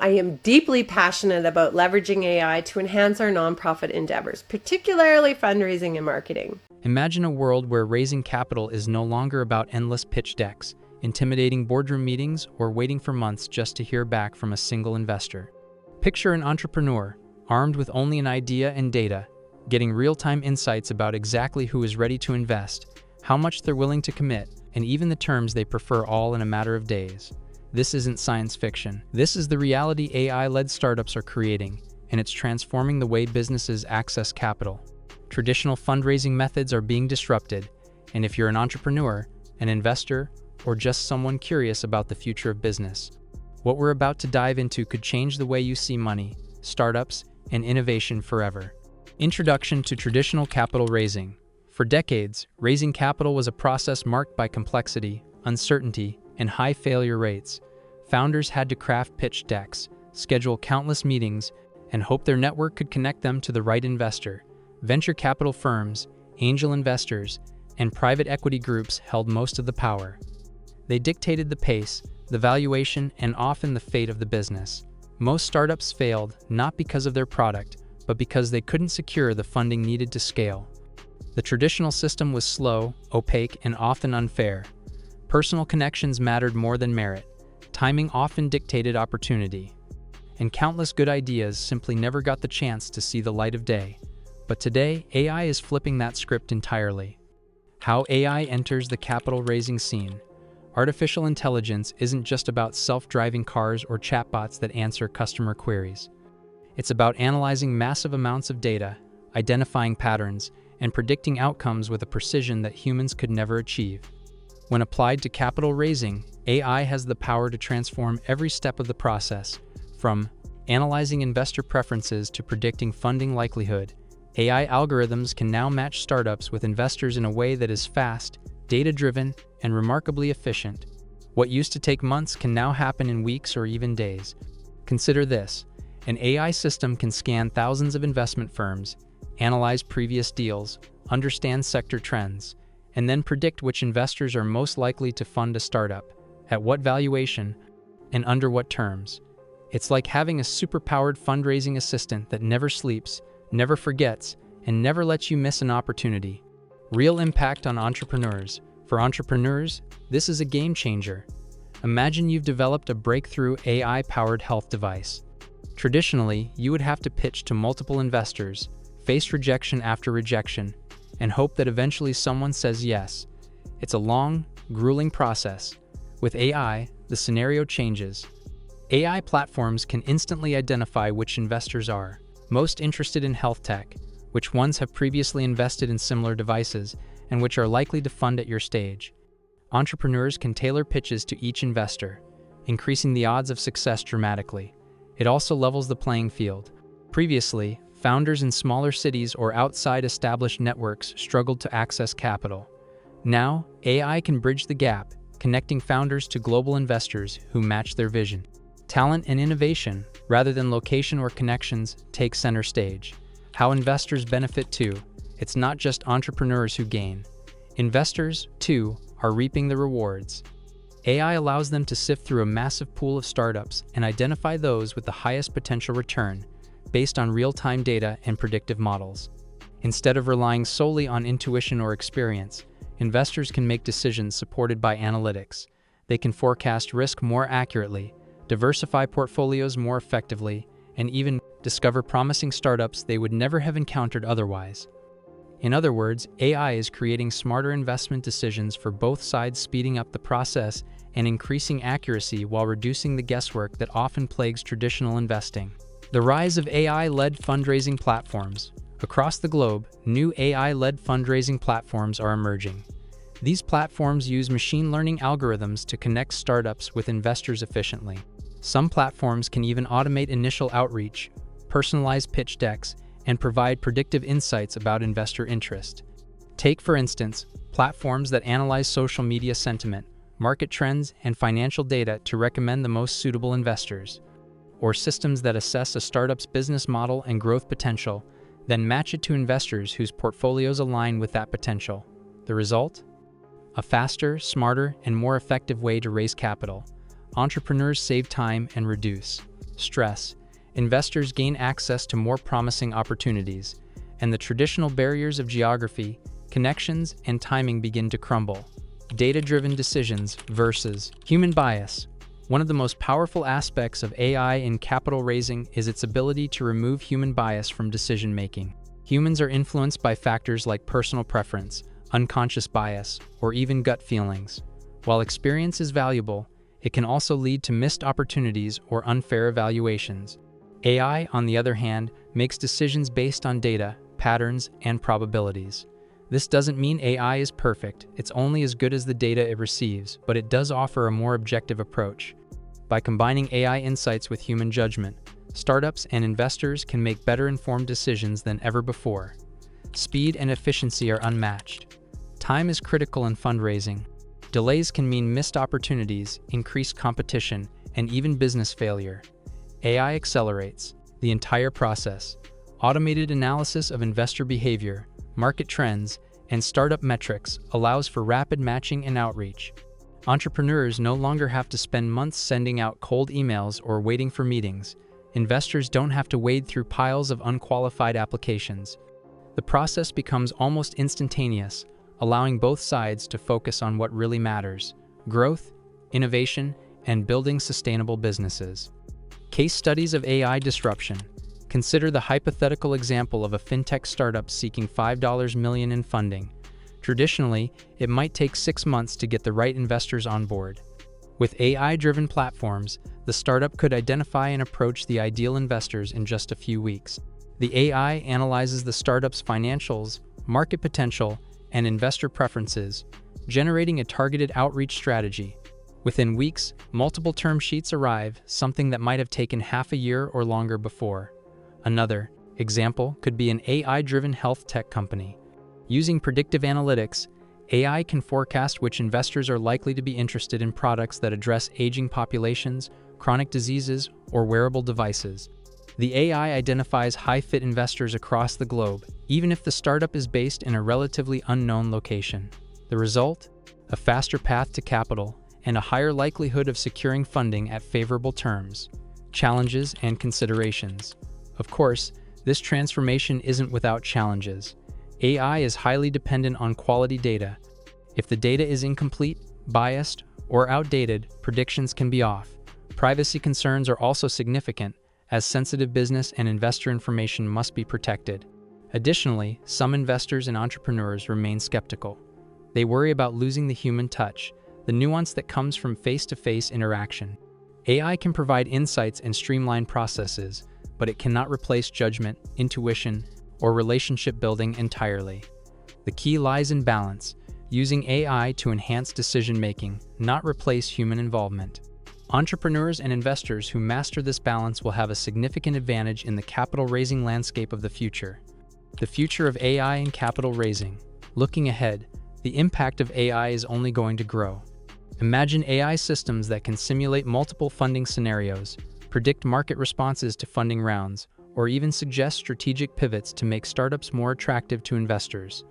I am deeply passionate about leveraging AI to enhance our nonprofit endeavors, particularly fundraising and marketing. Imagine a world where raising capital is no longer about endless pitch decks, intimidating boardroom meetings, or waiting for months just to hear back from a single investor. Picture an entrepreneur, armed with only an idea and data, getting real-time insights about exactly who is ready to invest, how much they're willing to commit, and even the terms they prefer, all in a matter of days. This isn't science fiction. This is the reality AI-led startups are creating, and it's transforming the way businesses access capital. Traditional fundraising methods are being disrupted, and if you're an entrepreneur, an investor, or just someone curious about the future of business, what we're about to dive into could change the way you see money, startups, and innovation forever. Introduction to traditional capital raising. For decades, raising capital was a process marked by complexity, uncertainty, and high failure rates. Founders had to craft pitch decks, schedule countless meetings, and hope their network could connect them to the right investor. Venture capital firms, angel investors, and private equity groups held most of the power. They dictated the pace, the valuation, and often the fate of the business. Most startups failed not because of their product, but because they couldn't secure the funding needed to scale. The traditional system was slow, opaque, and often unfair. Personal connections mattered more than merit. Timing often dictated opportunity. And countless good ideas simply never got the chance to see the light of day. But today, AI is flipping that script entirely. How AI enters the capital raising scene. Artificial intelligence isn't just about self-driving cars or chatbots that answer customer queries. It's about analyzing massive amounts of data, identifying patterns, and predicting outcomes with a precision that humans could never achieve. When applied to capital raising, AI has the power to transform every step of the process, from analyzing investor preferences to predicting funding likelihood. AI algorithms can now match startups with investors in a way that is fast, data-driven, and remarkably efficient. What used to take months can now happen in weeks or even days. Consider this: an AI system can scan thousands of investment firms, analyze previous deals, understand sector trends, and then predict which investors are most likely to fund a startup, at what valuation, and under what terms. It's like having a superpowered fundraising assistant that never sleeps, never forgets, and never lets you miss an opportunity. Real impact on entrepreneurs. For entrepreneurs, this is a game changer. Imagine you've developed a breakthrough AI-powered health device. Traditionally, you would have to pitch to multiple investors, face rejection after rejection, and hope that eventually someone says yes. It's a long, grueling process. With AI, the scenario changes. AI platforms can instantly identify which investors are most interested in health tech, which ones have previously invested in similar devices, and which are likely to fund at your stage. Entrepreneurs can tailor pitches to each investor, increasing the odds of success dramatically. It also levels the playing field. Previously, founders in smaller cities or outside established networks struggled to access capital. Now, AI can bridge the gap, connecting founders to global investors who match their vision. Talent and innovation, rather than location or connections, take center stage. How investors benefit too. It's not just entrepreneurs who gain. Investors, too, are reaping the rewards. AI allows them to sift through a massive pool of startups and identify those with the highest potential return, based on real-time data and predictive models. Instead of relying solely on intuition or experience, investors can make decisions supported by analytics. They can forecast risk more accurately, diversify portfolios more effectively, and even discover promising startups they would never have encountered otherwise. In other words, AI is creating smarter investment decisions for both sides, speeding up the process and increasing accuracy while reducing the guesswork that often plagues traditional investing. The rise of AI-led fundraising platforms. Across the globe, new AI-led fundraising platforms are emerging. These platforms use machine learning algorithms to connect startups with investors efficiently. Some platforms can even automate initial outreach, personalize pitch decks, and provide predictive insights about investor interest. Take, for instance, platforms that analyze social media sentiment, market trends, and financial data to recommend the most suitable investors, or systems that assess a startup's business model and growth potential, then match it to investors whose portfolios align with that potential. The result? A faster, smarter, and more effective way to raise capital. Entrepreneurs save time and reduce stress, investors gain access to more promising opportunities, and the traditional barriers of geography, connections, and timing begin to crumble. Data-driven decisions versus human bias. One of the most powerful aspects of AI in capital raising is its ability to remove human bias from decision-making. Humans are influenced by factors like personal preference, unconscious bias, or even gut feelings. While experience is valuable, it can also lead to missed opportunities or unfair evaluations. AI, on the other hand, makes decisions based on data, patterns, and probabilities. This doesn't mean AI is perfect, it's only as good as the data it receives, but it does offer a more objective approach. By combining AI insights with human judgment, startups and investors can make better informed decisions than ever before. Speed and efficiency are unmatched. Time is critical in fundraising. Delays can mean missed opportunities, increased competition, and even business failure. AI accelerates the entire process. Automated analysis of investor behavior, market trends, and startup metrics allows for rapid matching and outreach. Entrepreneurs no longer have to spend months sending out cold emails or waiting for meetings. Investors don't have to wade through piles of unqualified applications. The process becomes almost instantaneous, allowing both sides to focus on what really matters: growth, innovation, and building sustainable businesses. Case studies of AI disruption. Consider the hypothetical example of a fintech startup seeking $5 million in funding. Traditionally, it might take 6 months to get the right investors on board. With AI-driven platforms, the startup could identify and approach the ideal investors in just a few weeks. The AI analyzes the startup's financials, market potential, and investor preferences, generating a targeted outreach strategy. Within weeks, multiple term sheets arrive, something that might have taken half a year or longer before. Another example could be an AI-driven health tech company. Using predictive analytics, AI can forecast which investors are likely to be interested in products that address aging populations, chronic diseases, or wearable devices. The AI identifies high-fit investors across the globe, even if the startup is based in a relatively unknown location. The result? A faster path to capital and a higher likelihood of securing funding at favorable terms. Challenges and considerations. Of course, this transformation isn't without challenges. AI is highly dependent on quality data. If the data is incomplete, biased, or outdated, predictions can be off. Privacy concerns are also significant, as sensitive business and investor information must be protected. Additionally, some investors and entrepreneurs remain skeptical. They worry about losing the human touch, the nuance that comes from face-to-face interaction. AI can provide insights and streamline processes, but it cannot replace judgment, intuition, or relationship building entirely. The key lies in balance, using AI to enhance decision-making, not replace human involvement. Entrepreneurs and investors who master this balance will have a significant advantage in the capital-raising landscape of the future. The future of AI and capital raising. Looking ahead, the impact of AI is only going to grow. Imagine AI systems that can simulate multiple funding scenarios, predict market responses to funding rounds, or even suggest strategic pivots to make startups more attractive to investors.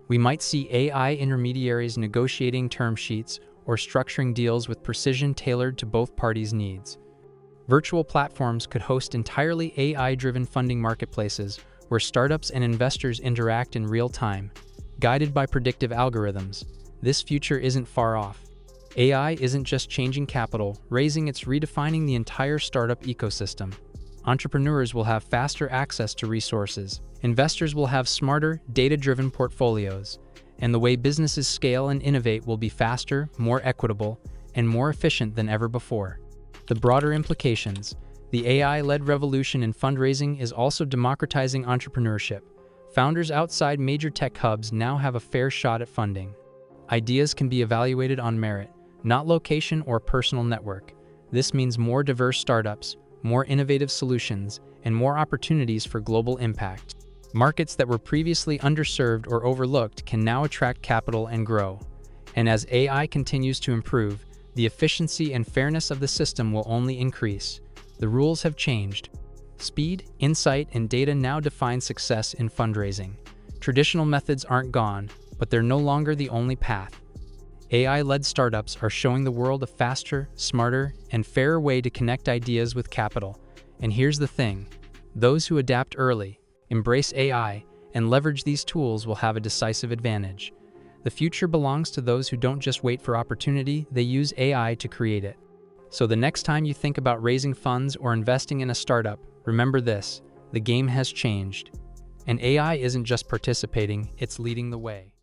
We might see AI intermediaries negotiating term sheets or structuring deals with precision tailored to both parties' needs. Virtual platforms could host entirely AI-driven funding marketplaces where startups and investors interact in real time, guided by predictive algorithms. This future isn't far off. AI isn't just changing capital raising, it's redefining the entire startup ecosystem. Entrepreneurs will have faster access to resources, investors will have smarter, data-driven portfolios, and the way businesses scale and innovate will be faster, more equitable, and more efficient than ever before. The broader implications. The AI-led revolution in fundraising is also democratizing entrepreneurship. Founders outside major tech hubs now have a fair shot at funding. Ideas can be evaluated on merit, not location or personal network. This means more diverse startups, more innovative solutions, and more opportunities for global impact. Markets that were previously underserved or overlooked can now attract capital and grow. And as AI continues to improve, the efficiency and fairness of the system will only increase. The rules have changed. Speed, insight, and data now define success in fundraising. Traditional methods aren't gone, but they're no longer the only path. AI-led startups are showing the world a faster, smarter, and fairer way to connect ideas with capital, And here's the thing, those who adapt early, embrace AI, and leverage these tools will have a decisive advantage. The future belongs to those who don't just wait for opportunity, they use AI to create it. So the next time you think about raising funds or investing in a startup, remember this, the game has changed. And AI isn't just participating, it's leading the way.